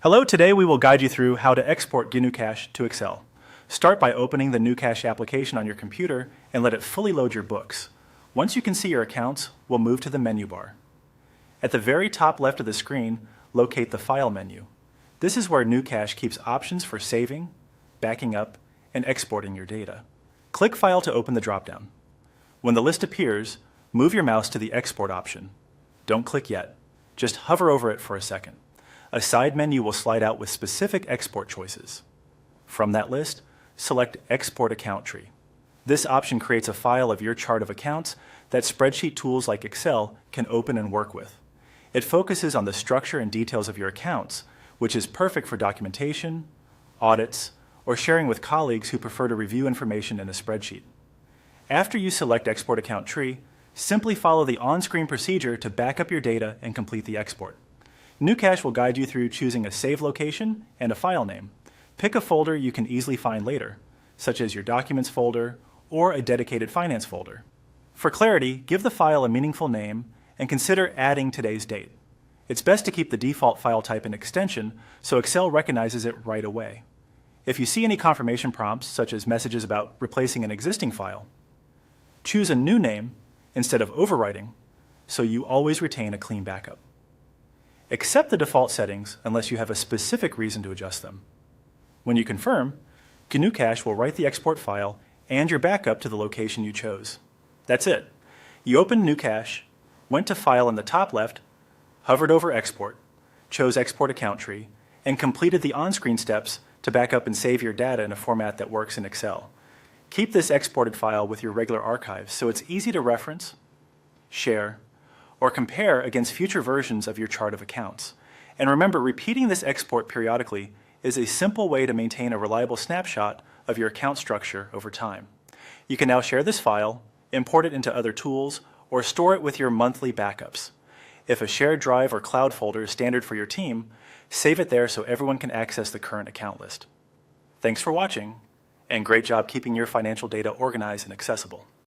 Hello, today we will guide you through how to export GnuCash to Excel. Start by opening the GnuCash application on your computer and let it fully load your books. Once you can see your accounts, we'll move to the menu bar. At the very top left of the screen, locate the File menu. This is where GnuCash keeps options for saving, backing up, and exporting your data. Click File to open the dropdown. When the list appears, move your mouse to the Export option. Don't click yet. Just hover over it for a second. A side menu will slide out with specific export choices. From that list, select Export Account Tree. This option creates a file of your chart of accounts that spreadsheet tools like Excel can open and work with. It focuses on the structure and details of your accounts, which is perfect for documentation, audits, or sharing with colleagues who prefer to review information in a spreadsheet. After you select Export Account Tree, simply follow the on-screen procedure to back up your data and complete the export. GnuCash will guide you through choosing a save location and a file name. Pick a folder you can easily find later, such as your Documents folder or a dedicated Finance folder. For clarity, give the file a meaningful name and consider adding today's date. It's best to keep the default file type an extension so Excel recognizes it right away. If you see any confirmation prompts, such as messages about replacing an existing file, choose a new name instead of overwriting so you always retain a clean backup. Accept the default settings unless you have a specific reason to adjust them. When you confirm, GnuCash will write the export file and your backup to the location you chose. That's it. You opened GnuCash, went to File in the top left, hovered over Export, chose Export Account Tree, and completed the on-screen steps to back up and save your data in a format that works in Excel. Keep this exported file with your regular archives so it's easy to reference, share, or compare against future versions of your chart of accounts. And remember, repeating this export periodically is a simple way to maintain a reliable snapshot of your account structure over time. You can now share this file, import it into other tools, or store it with your monthly backups. If a shared drive or cloud folder is standard for your team, save it there so everyone can access the current account list. Thanks for watching, and great job keeping your financial data organized and accessible.